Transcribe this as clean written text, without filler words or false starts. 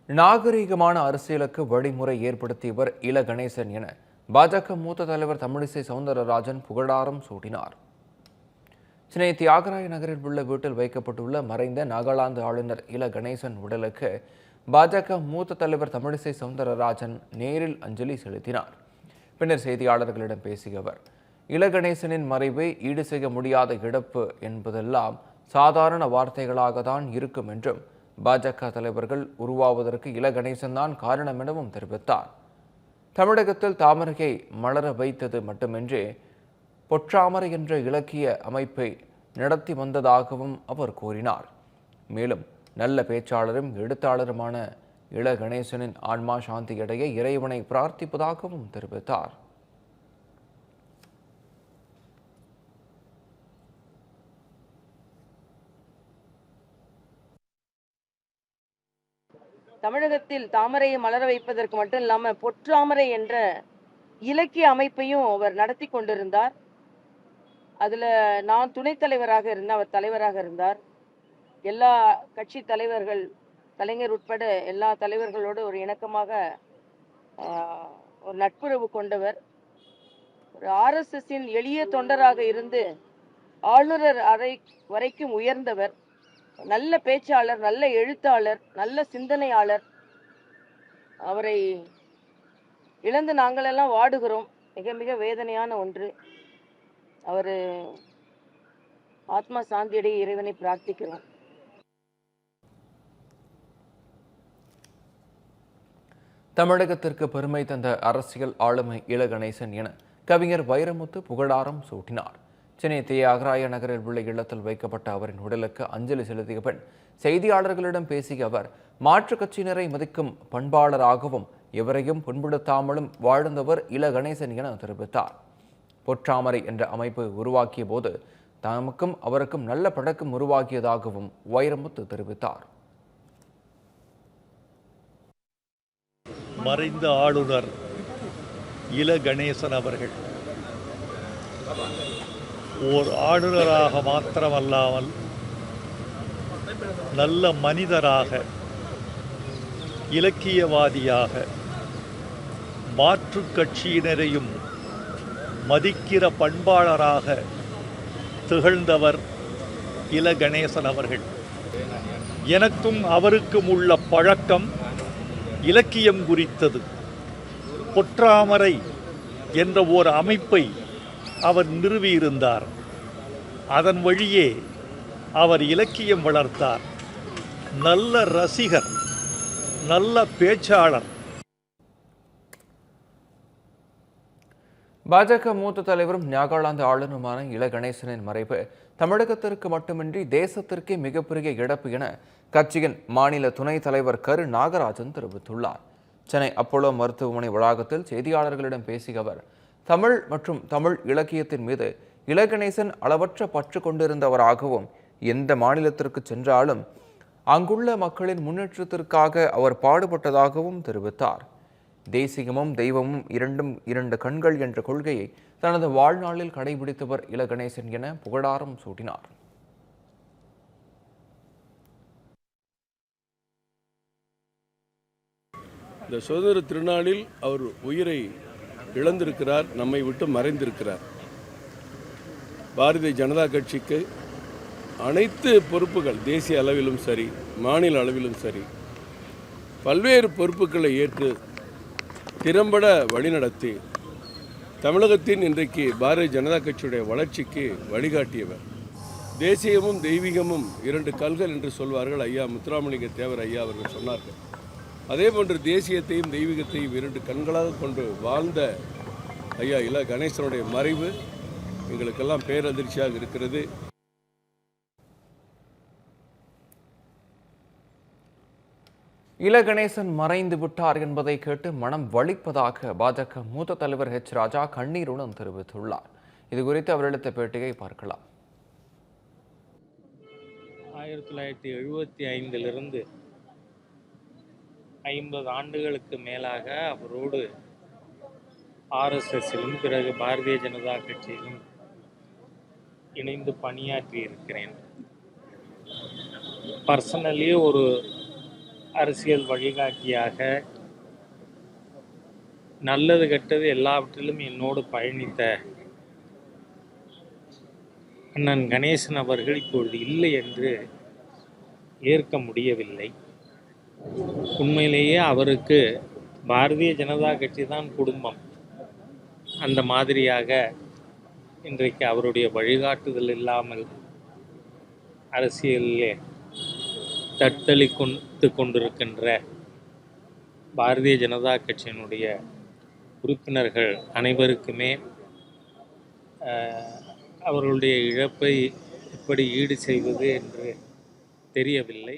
நாகரீகமான அரசியலுக்கு வழிமுறை ஏற்படுத்தியவர் இல கணேசன் என பாஜக மூத்த தலைவர் தமிழிசை சவுந்தரராஜன் புகழாரம் சூட்டினார். சென்னை தியாகராய நகரில் உள்ள வீட்டில் வைக்கப்பட்டுள்ள மறைந்த நாகாலாந்து ஆளுநர் இல கணேசன் உடலுக்கு பாஜக மூத்த தலைவர் தமிழிசை சவுந்தரராஜன் நேரில் அஞ்சலி செலுத்தினார். பின்னர் செய்தியாளர்களிடம் பேசிய அவர், இல கணேசனின் மறைவை ஈடு செய்ய முடியாத இழப்பு என்பதெல்லாம் சாதாரண வார்த்தைகளாகத்தான் இருக்கும் என்றும், பாஜக தலைவர்கள் உருவாவதற்கு இல கணேசன் தான் காரணம் எனவும் தெரிவித்தார். தமிழகத்தில் தாமரையை மலர வைத்தது மட்டுமின்றி பொற்றாமரை என்ற இலக்கிய அமைப்பை நடத்தி வந்ததாகவும் அவர் கூறினார். மேலும் நல்ல பேச்சாளரும் எழுத்தாளருமான இல கணேசனின் ஆன்மா சாந்தியடைய இறைவனை பிரார்த்திப்பதாகவும் தெரிவித்தார். தமிழகத்தில் தாமரையை மலர வைப்பதற்கு மட்டும் இல்லாமல் பொற்றாமரை என்ற இலக்கிய அமைப்பையும் அவர் நடத்தி கொண்டிருந்தார். அதில் நான் துணைத் தலைவராக இருந்தேன், அவர் தலைவராக இருந்தார். எல்லா கட்சி தலைவர்கள், கலைஞர் உட்பட எல்லா தலைவர்களோடு ஒரு இணக்கமாக ஒரு நட்புறவு கொண்டவர். ஒரு RSSின் எளிய தொண்டராக இருந்து ஆளுநர் அறை வரைக்கும் உயர்ந்தவர். நல்ல பேச்சாளர், நல்ல எழுத்தாளர், நல்ல சிந்தனையாளர். அவரை இழந்து நாங்கள் எல்லாம் வாடுகிறோம். மிக மிக வேதனையான ஒன்று. அவர் ஆத்மா சாந்தியடைய இறைவனை பிரார்த்திக்கிறோம். தமிழகத்திற்கு பெருமை தந்த அரசியல் ஆளுமை இல கணேசன் என கவிஞர் வைரமுத்து புகழாரம் சூட்டினார். சென்னை தியாகராய நகரில் உள்ள இல்லத்தில் வைக்கப்பட்ட அவரின் உடலுக்கு அஞ்சலி செலுத்திய பின் செய்தியாளர்களிடம் பேசிய அவர், மாற்றுக் கட்சியினரை மதிக்கும் பண்பாளராகவும் எவரையும் புண்படுத்தாமலும் வாழ்ந்தவர் இல கணேசன் என தெரிவித்தார். பொற்றாமரை என்ற அமைப்பு உருவாக்கிய போது தமக்கும் அவருக்கும் நல்ல பழக்கம் உருவாக்கியதாகவும் வைரமுத்து தெரிவித்தார். மறைந்த ஆளுநர் இல கணேசன் அவர்கள் ஓர் ஆளுநராக மாத்திரமல்லாமல் நல்ல மனிதராக, இலக்கியவாதியாக, மாற்றுக் கட்சியினரையும் மதிக்கிற பண்பாளராக திகழ்ந்தவர் இல கணேசன் அவர்கள். எனக்கும் அவருக்கும் உள்ள பழக்கம் இலக்கியம் குறித்தது. பொற்றாமரை என்ற ஓர் அமைப்பை அவர் நிறுவியிருந்தார். அதன் வழியே அவர் இலக்கியம் வளர்த்தார். நல்ல ரசிகர், நல்ல பேச்சாளர். பாஜக மூத்த தலைவரும் நாகாலாந்து ஆளுநருமான இல கணேசனின் மறைவு தமிழகத்திற்கு மட்டுமின்றி தேசத்திற்கே மிகப்பெரிய இழப்பு என கட்சியின் மாநில துணைத் தலைவர் கரு நாகராஜன் தெரிவித்துள்ளார். சென்னை அப்போலோ மருத்துவமனை வளாகத்தில் செய்தியாளர்களிடம் பேசிய அவர், தமிழ் மற்றும் தமிழ் இலக்கியத்தின் மீது இல கணேசன் அளவற்ற பற்று கொண்டிருந்தவராகவும், எந்த மாநிலத்திற்கு சென்றாலும் அங்குள்ள மக்களின் முன்னேற்றத்திற்காக அவர் பாடுபட்டதாகவும் தெரிவித்தார். தேசியமும் தெய்வமும் இரண்டும் இரண்டு கண்கள் என்ற கொள்கையை தனது வாழ்நாளில் கடைபிடித்தவர் இல கணேசன் என புகழாரம் சூட்டினார். இந்த சுதந்திர திருநாளில் அவர் உயிரை இழந்திருக்கிறார், நம்மை விட்டு மறைந்திருக்கிறார். பாரதிய ஜனதா கட்சிக்கு அனைத்து பொறுப்புகள், தேசிய அளவிலும் சரி மாநில அளவிலும் சரி, பல்வேறு பொறுப்புகளை ஏற்று திறம்பட வழிநடத்தி தமிழகத்தின் இன்றைக்கு பாரதிய ஜனதா கட்சியுடைய வளர்ச்சிக்கு வழிகாட்டியவர். தேசியமும் தெய்வீகமும் இரண்டு கல்கள் என்று சொல்வார்கள். ஐயா முத்துராமலிங்க தேவர் ஐயா அவர்கள் சொன்னார்கள். அதே போன்று தேசியத்தையும் தெய்வீகத்தையும் இரண்டு கண்களாக கொண்டு வாழ்ந்த ஐயா இல கணேசனுடைய மறைவு எங்களுக்கெல்லாம் பேரதிர்ச்சியாக இருக்கிறது. இல கணேசன் மறைந்து விட்டார் என்பதை கேட்டு மனம் வலிப்பதாக பாஜக மூத்த தலைவர் ராஜா கண்ணீருடன் தெரிவித்துள்ளார். இதுகுறித்து அவர் அளித்த பேட்டியை பார்க்கலாம். 1975 50 ஆண்டுகளுக்கு மேலாக அவரோடு RSSிலும் பிறகு பாரதிய ஜனதா கட்சியிலும் இணைந்து பணியாற்றி இருக்கிறேன். பர்சனலி ஒரு அரசியல் வழிகாட்டியாக நல்லது கெட்டது எல்லாவற்றிலும் என்னோடு பயணித்த அண்ணன் கணேசன் அவர்கள் இப்பொழுது இல்லை என்று ஏற்க முடியவில்லை. உண்மையிலேயே அவருக்கு பாரதிய ஜனதா கட்சி தான் குடும்பம். அந்த மாதிரியாக இன்றைக்கு அவருடைய வழிகாட்டுதல் இல்லாமல் அரசியலிலே தத்தளித்து கொண்டிருக்கின்ற பாரதிய ஜனதா கட்சியினுடைய உறுப்பினர்கள் அனைவருக்குமே அவர்களுடைய இழப்பை எப்படி ஈடு செய்வது என்று தெரியவில்லை.